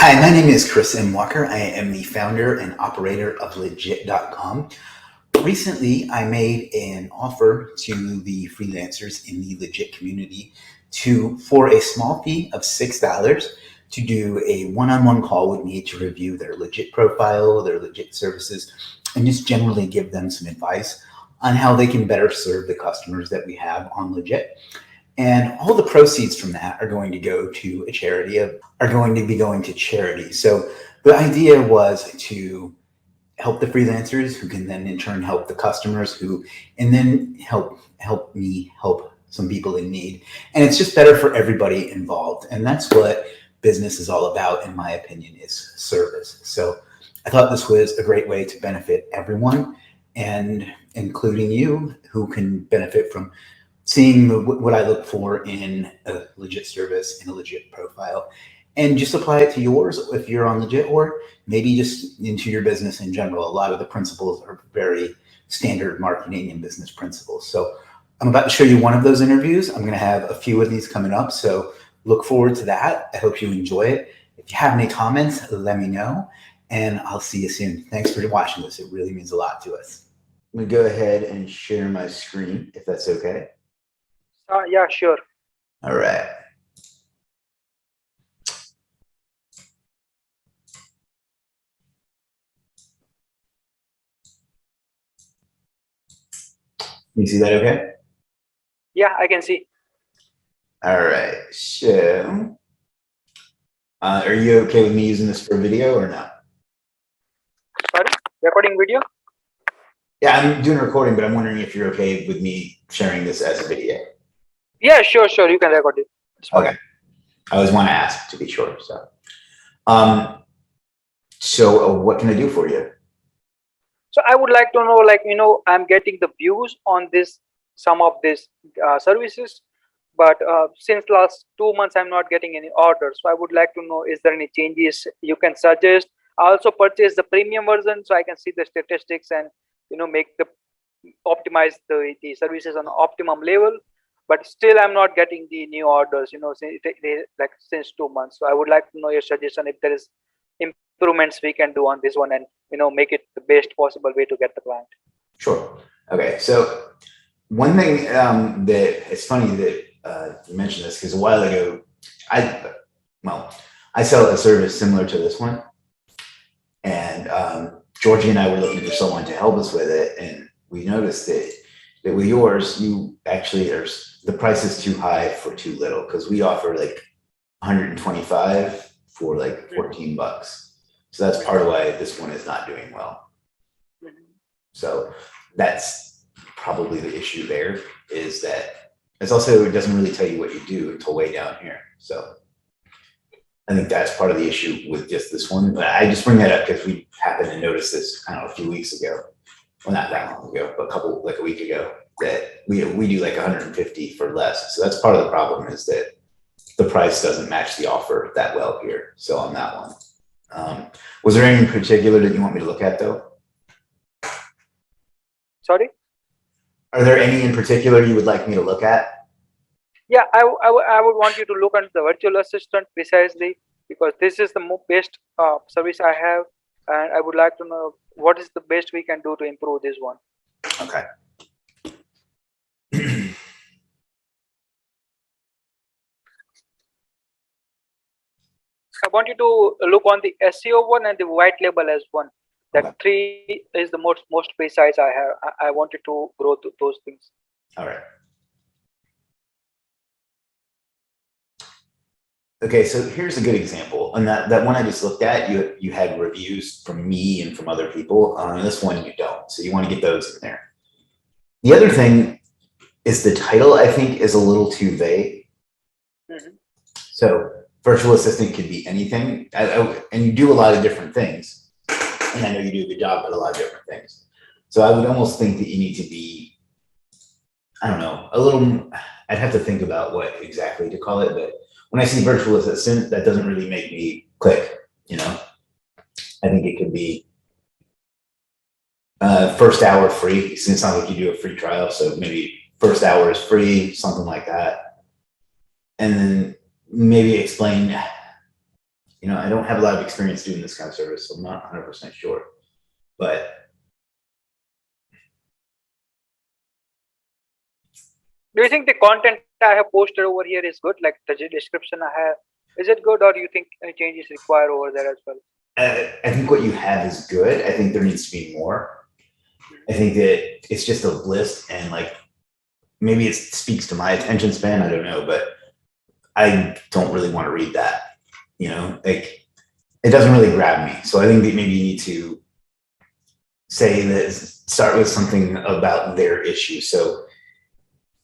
Hi, my name is Chris M. Walker. I am the founder and operator of Legiit.com. Recently, I made an offer to the freelancers in the Legiit community for a small fee of $6 to do a one-on-one call with me to review their Legiit profile, their Legiit services, and just generally give them some advice on how they can better serve the customers that we have on Legiit. And all the proceeds from that are going to go to a charity, So the idea was to help the freelancers who can then in turn help the customers and then help me help some people in need. And it's just better for everybody involved. And that's what business is all about, in my opinion, is service. So I thought this was a great way to benefit everyone, and including you, who can benefit from seeing what I look for in a Legiit service and a Legiit profile, and just apply it to yours if you're on Legiit, or maybe just into your business in general. A lot of the principles are very standard marketing and business principles. So I'm about to show you one of those interviews. I'm going to have a few of these coming up, so look forward to that. I hope you enjoy it. If you have any comments, let me know, and I'll see you soon. Thanks for watching this. It really means a lot to us. I'm going to go ahead and share my screen, if that's okay. Yeah, sure. All right. You see that okay? Yeah, I can see. All right. So, are you okay with me using this for a video or not? Sorry, recording video? Yeah, I'm doing a recording, but I'm wondering if you're okay with me sharing this as a video. Yeah, sure. You can record it. Okay. I always want to ask to be sure. So, what can I do for you? So I would like to know, I'm getting the views on some of these services, but since last 2 months, I'm not getting any orders. So I would like to know, is there any changes you can suggest? I also purchased the premium version, so I can see the statistics and, optimize the services on optimum level. But still, I'm not getting the new orders, since 2 months. So I would like to know your suggestion if there is improvements we can do on this one, and make it the best possible way to get the client. Sure. Okay. So one thing that it's funny that you mentioned this, because a while ago, I sell a service similar to this one, and Georgie and I were looking for someone to help us with it, and we noticed that with yours, you actually the price is too high for too little, because we offer like 125 for like 14 bucks. So that's part of why this one is not doing well. So that's probably the issue there, is that it doesn't really tell you what you do until way down here. So I think that's part of the issue with just this one. But I just bring that up because we happened to notice this, I don't know, a few weeks ago. Well, not that long ago, but a week ago, that we do like 150 for less. So that's part of the problem, is that the price doesn't match the offer that well here. So on that one, was there any in particular that you want me to look at though? Sorry? Are there any in particular you would like me to look at? Yeah, I would want you to look at the virtual assistant precisely, because this is the best service I have, and I would like to know what is the best we can do to improve this one. Okay. I want you to look on the SEO one and the white label as one. That three is the most precise I have. I wanted to grow to those things. All right. Okay, so here's a good example. On that one I just looked at, you had reviews from me and from other people. On this one, you don't. So you want to get those in there. The other thing is the title, I think, is a little too vague. So virtual assistant could be anything, and you do a lot of different things. And I know you do a good job at a lot of different things. So I would almost think that you need to be, I don't know, I'd have to think about what exactly to call it, but when I see virtual assistant, that doesn't really make me click, I think it could be first hour free. It's not like you do a free trial, so maybe first hour is free, something like that. And then maybe explain I don't have a lot of experience doing this kind of service, so I'm not 100% sure. But do you think the content I have posted over here is good? Like the description I have, is it good, or do you think any changes required over there as well? I think what you have is good. I think there needs to be more. I think that it's just a list, and like maybe it speaks to my attention span. I don't know, but I don't really want to read that. Like it doesn't really grab me. So I think that maybe you need to say that, start with something about their issue. So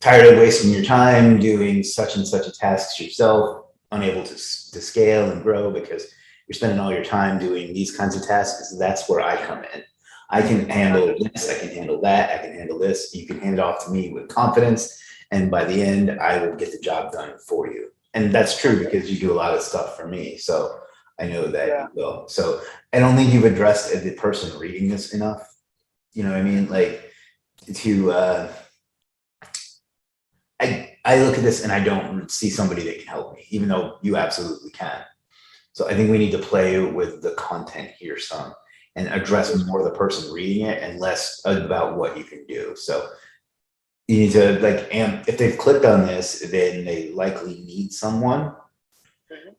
tired of wasting your time doing such and such a task yourself, unable to scale and grow because you're spending all your time doing these kinds of tasks. That's where I come in. I can handle this, I can handle that, I can handle this. You can hand it off to me with confidence. And by the end, I will get the job done for you. And that's true because you do a lot of stuff for me. So I know that you will. So I don't think you've addressed the person reading this enough. You know what I mean? Like to, I look at this and I don't see somebody that can help me, even though you absolutely can. So I think we need to play with the content here some and address more the person reading it and less about what you can do. So you need to if they've clicked on this, then they likely need someone,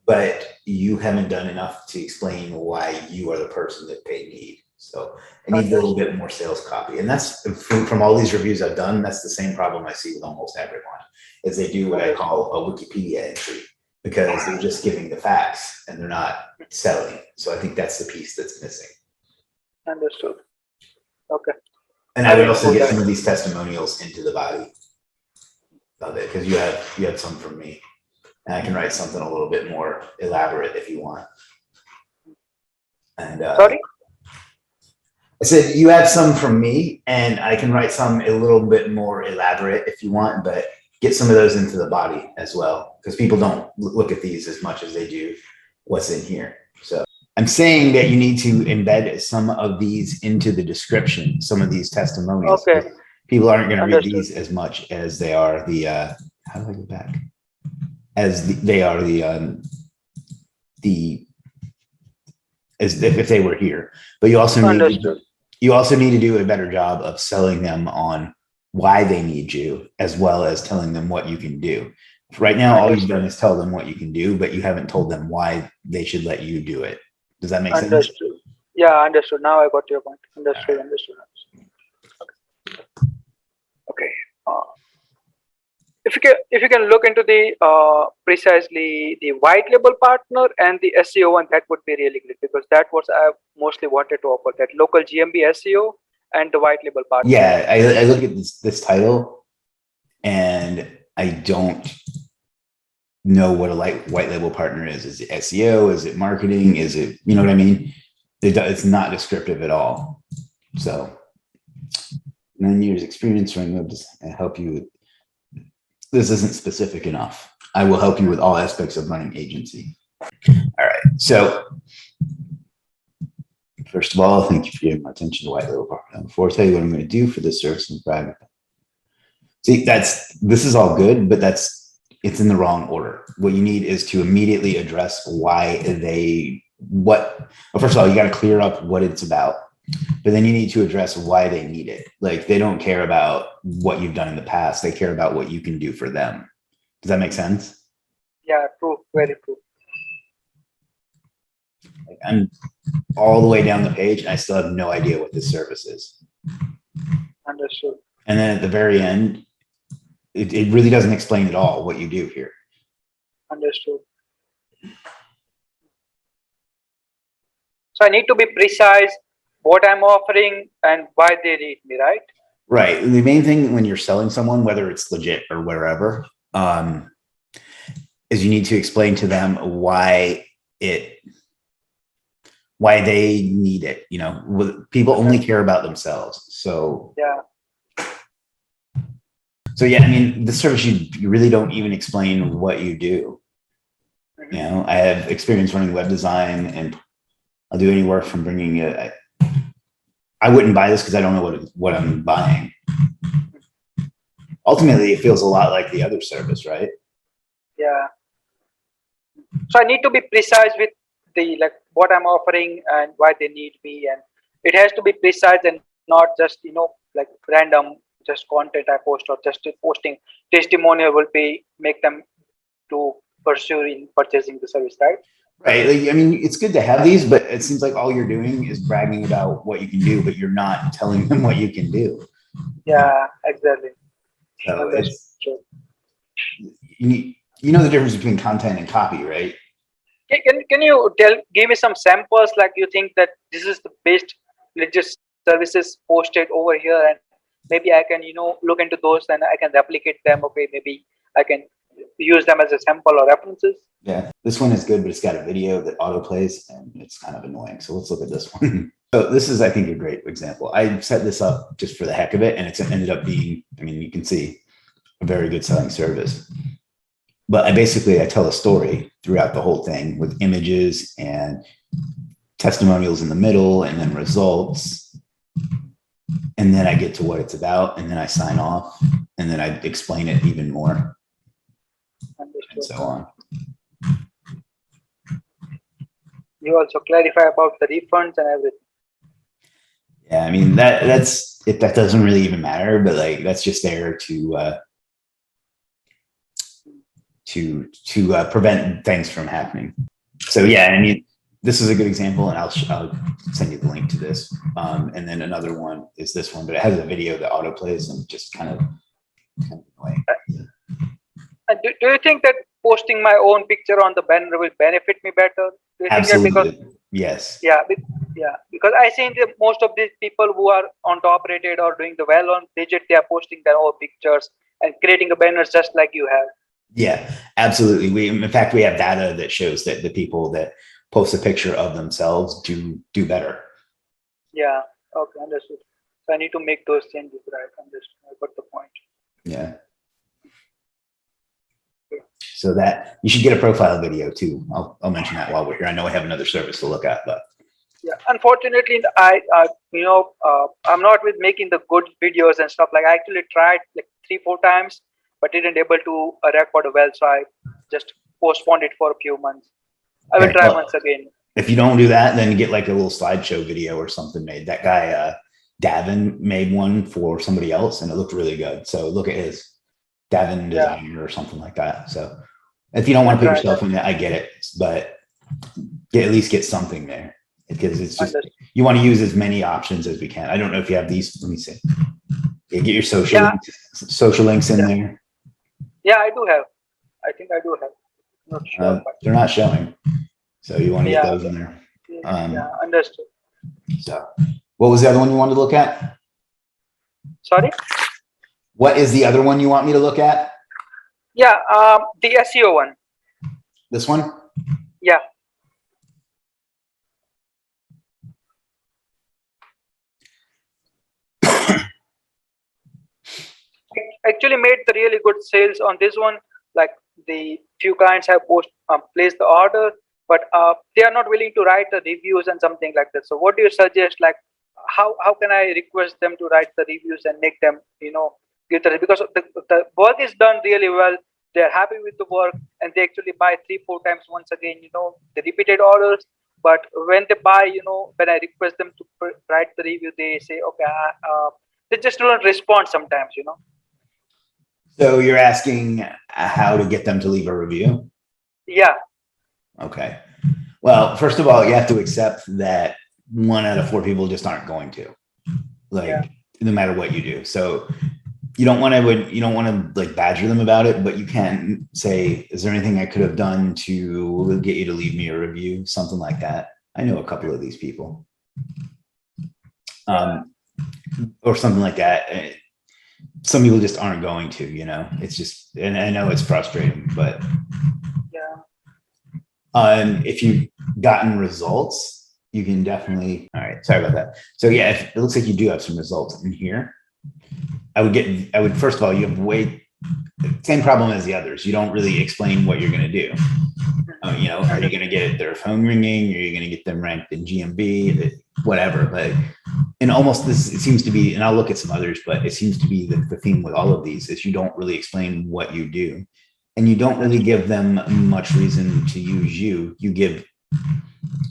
but you haven't done enough to explain why you are the person that they need. So I need a little bit more sales copy. And that's from all these reviews I've done, that's the same problem I see with almost everyone, is they do what I call a Wikipedia entry because they're just giving the facts and they're not selling. So I think that's the piece that's missing. Understood. Okay. And I would also get some of these testimonials into the body of it because you have some from me. And I can write something a little bit more elaborate if you want. And sorry? I said, you have some from me and I can write some a little bit more elaborate if you want, but get some of those into the body as well, because people don't look at these as much as they do what's in here. So I'm saying that you need to embed some of these into the description, some of these testimonials. Okay. People aren't going to read these as much as they are the, how do I go back? They are as if they were here, but you also need to do a better job of selling them on why they need you, as well as telling them what you can do. Right now, all you've done is tell them what you can do, but you haven't told them why they should let you do it. Does that make sense? Yeah, understood. Now I got your point. Understood. Okay. If you can look into the precisely the white label partner and the SEO one, that would be really great, because that was I mostly wanted to offer, that local GMB SEO and the white label partner. Yeah, I look at this title and I don't know what a white label partner is. Is it SEO? Is it marketing? Is it, you know what I mean? It's not descriptive at all. So 9 years experience running web design. I help you with, this isn't specific enough. I will help you with all aspects of running agency. All right. So first of all, thank you for giving my attention to white label partner. Before I tell you what I'm going to do for this service and private. See, this is all good, but it's in the wrong order. What you need is to immediately address why well, first of all, you got to clear up what it's about, but then you need to address why they need it. Like, they don't care about what you've done in the past. They care about what you can do for them. Does that make sense? Yeah, true. Very true. I'm all the way down the page and I still have no idea what this service is. Understood. And then at the very end, it really doesn't explain at all what you do here. Understood. So I need to be precise what I'm offering and why they need me, right? Right. The main thing when you're selling someone, whether it's Legiit or wherever, is you need to explain to them why they need it. You know, people only care about themselves. So yeah. So yeah, I mean, the service, you really don't even explain what you do. You know, I have experience running web design, and I'll do any work from bringing it. I wouldn't buy this because I don't know what I'm buying. Ultimately, it feels a lot like the other service, right? Yeah. So I need to be precise with the like what I'm offering and why they need me, and it has to be precise and not just like random just content I post, or just posting testimonial will be make them to pursue in purchasing the service, right? Right. Like, I mean, it's good to have these, but it seems like all you're doing is bragging about what you can do, but you're not telling them what you can do. Yeah, exactly. So it's, Understood. you know the difference between content and copy, right? Can you give me some samples, like you think that this is the best legit services posted over here, and maybe I can look into those and I can replicate them. Okay, maybe I can use them as a sample or references. Yeah, this one is good, but it's got a video that auto plays and it's kind of annoying. So let's look at this one. So this is, I think, a great example. I set this up just for the heck of it, and it's ended up being, I mean, you can see, a very good selling service. But I tell a story throughout the whole thing with images and testimonials in the middle, and then results. And then I get to what it's about, and then I sign off, and then I explain it even more, and so on. You also clarify about the refunds and everything. Yeah, I mean, that doesn't really even matter, but like that's just there to prevent things from happening. So yeah, I mean, this is a good example, and I'll send you the link to this. And then another one is this one, but it has a video that auto plays and just kind of annoying. Do you think that posting my own picture on the banner will benefit me better? Do you Absolutely. think that because, yes. Yeah, because I see most of these people who are on top rated or doing the well on Legiit, they are posting their own pictures and creating a banners just like you have. Yeah, absolutely. In fact, we have data that shows that the people that post a picture of themselves do better. Yeah. Okay, understood. So I need to make those changes, right? Understood. I got the point. Yeah. So that you should get a profile video too. I'll mention that while we're here. I know I have another service to look at, but yeah, unfortunately, I'm not with making the good videos and stuff. Like I actually tried like 3-4 times, but didn't able to record well. So I just postponed it for a few months. I will try once again. If you don't do that, then get like a little slideshow video or something made. That guy, Davin, made one for somebody else, and it looked really good. So look at his Davin Designer or something like that. So if you don't want to put yourself in that, I get it, but at least get something there, because it's just, you want to use as many options as we can. I don't know if you have these. Let me see. Yeah, get your social links in there. Yeah, I do have. I think I do have. Not sure, they're not showing, so you want to get those in there. Yeah, understood. So, what was the other one you wanted to look at? Sorry? What is the other one you want me to look at? Yeah, the SEO one. This one? Yeah. Actually made the really good sales on this one. Like the few clients have placed the order, but they are not willing to write the reviews and something like that. So what do you suggest? Like how can I request them to write the reviews and make them get the, because the work is done really well. They're happy with the work, and they actually buy 3-4 times once again. The repeated orders. But when they buy, when I request them to write the review, they say okay. They just don't respond sometimes. So you're asking how to get them to leave a review? Yeah. Okay. Well, first of all, you have to accept that 1 out of 4 people just aren't going to, no matter what you do. So you don't want to like badger them about it, but you can say, is there anything I could have done to get you to leave me a review? Something like that. I know a couple of these people. Or something like that. Some people just aren't going to, it's just, and I know it's frustrating, but if you've gotten results, you can definitely, all right, sorry about that. So yeah, it looks like you do have some results in here. I would, first of all, you have same problem as the others. You don't really explain what you're going to do. Are you going to get their phone ringing? Are you going to get them ranked in GMB? Whatever. But in almost this, it seems to be, and I'll look at some others, but it seems to be the theme with all of these is you don't really explain what you do, and you don't really give them much reason to use you. You give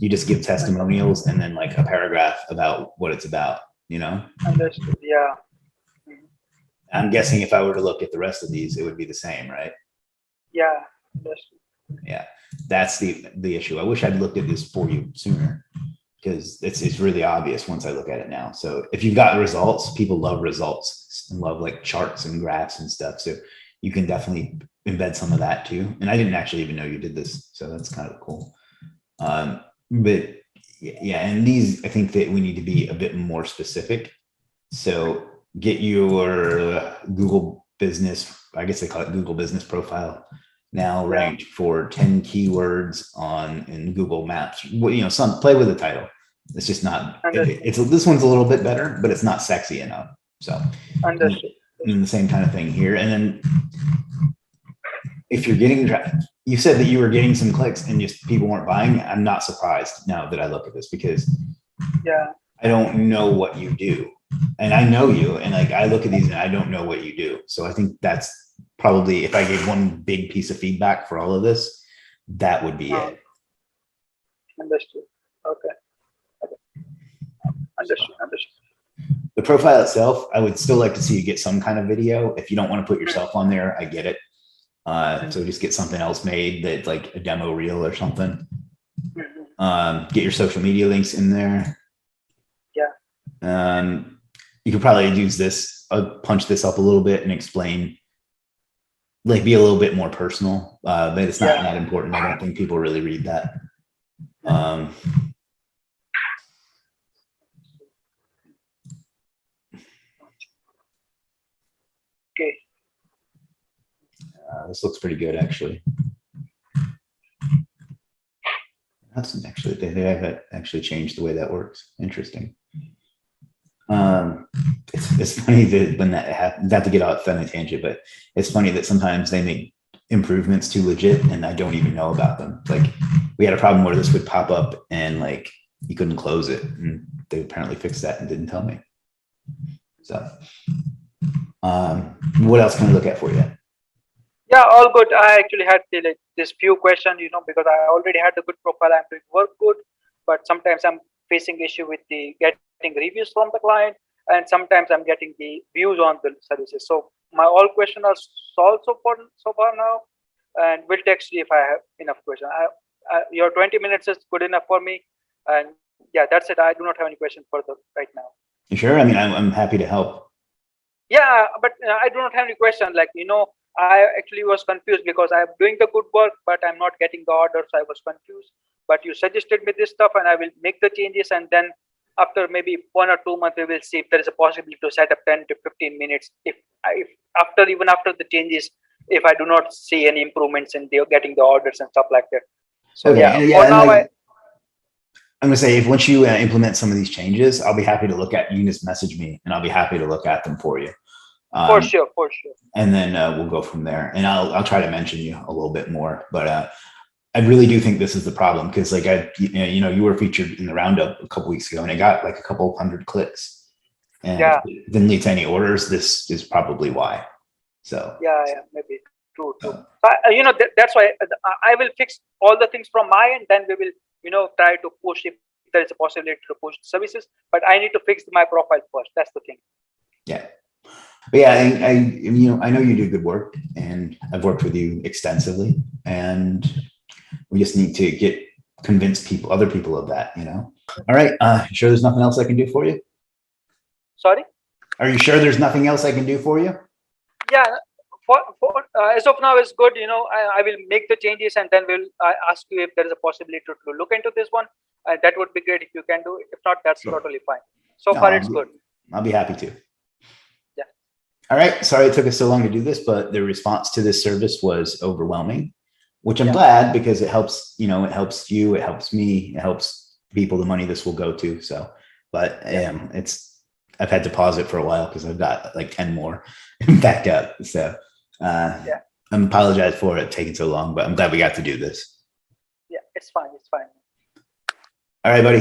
You just give testimonials and then like a paragraph about what it's about, you know? Understood. Yeah. I'm guessing if I were to look at the rest of these, it would be the same, right? Yeah. Understood. Yeah, that's the issue. I wish I'd looked at this for you sooner, because it's really obvious once I look at it now. So if you've got results, people love results and love like charts and graphs and stuff. So you can definitely embed some of that too. And I didn't actually even know you did this, so that's kind of cool. But yeah, and these, I think that we need to be a bit more specific. So get your Google business, I guess they call it Google business profile, now ranked for 10 keywords in Google Maps. Well, you know, some play with the title. It's just not, this one's a little bit better, but it's not sexy enough. So understood. And the same kind of thing here. And then if you're getting, you said that you were getting some clicks and just people weren't buying. I'm not surprised now that I look at this, because I don't know what you do. And I know you, and like I look at these and I don't know what you do. So I think that's probably, if I gave one big piece of feedback for all of this, that would be it. Understood. Okay. Understood. The profile itself, I would still like to see you get some kind of video. If you don't want to put yourself on there, I get it. So just get something else made, that like a demo reel or something. Get your social media links in there. Yeah. You could probably use this, punch this up a little bit and explain, like be a little bit more personal, but it's not that important. I don't think people really read that. Okay. This looks pretty good, actually. That's actually, they have actually changed the way that works. Interesting. It's funny that when that happens, not to get off on a tangent, but it's funny that sometimes they make improvements to Legiit and I don't even know about them. Like we had a problem where this would pop up and like you couldn't close it, and they apparently fixed that and didn't tell me. So what else can we look at for you? Yeah, all good. I actually had this few questions, you know, because I already had the good profile. I'm doing work good, but sometimes I'm facing issue with the getting reviews from the client, and sometimes I'm getting the views on the services. So my all questions are solved so far now, and will text you if I have enough questions. Your 20 minutes is good enough for me, and yeah, that's it. I do not have any questions further right now. You sure? I mean, I'm happy to help. Yeah, but I do not have any questions. Like, you know, I actually was confused because I'm doing the good work, but I'm not getting the orders. So I was confused. But you suggested me this stuff, and I will make the changes. And then after maybe 1 or 2 months, we will see if there is a possibility to set up 10 to 15 minutes. If even after the changes, if I do not see any improvements in getting the orders and stuff like that. So okay, for now, I'm gonna say, if once you implement some of these changes, I'll be happy to look at. You can just message me, and I'll be happy to look at them for you. For sure. And then we'll go from there. And I'll try to mention you a little bit more. But I really do think this is the problem, because like you were featured in the roundup a couple weeks ago, and it got like a couple hundred clicks. And if it didn't lead to any orders, this is probably why. So yeah, maybe true. You know, that's why I will fix all the things from my end. Then we will, you know, try to push if there is a possibility to push the services. But I need to fix my profile first. That's the thing. Yeah. But yeah, I know you do good work, and I've worked with you extensively, and we just need to convince other people of that, you know? All right. Sure there's nothing else I can do for you? Sorry? Are you sure there's nothing else I can do for you? Yeah. As of now, it's good. You know, I will make the changes, and then we'll ask you if there is a possibility to look into this one. That would be great if you can do it. If not, that's totally fine. So far, it's good. I'll be happy to. Yeah. All right. Sorry it took us so long to do this, but the response to this service was overwhelming, which I'm glad, because it helps, you know, it helps you, it helps me, it helps people the money this will go to. So, but I've had to pause it for a while because I've got like 10 more backed up. So I apologize for it taking so long, but I'm glad we got to do this. Yeah, it's fine. It's fine. All right, buddy.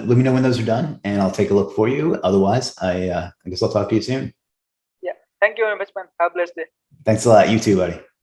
Let me know when those are done, and I'll take a look for you. Otherwise, I guess I'll talk to you soon. Yeah. Thank you very much, man. Have a blessed day. Thanks a lot. You too, buddy.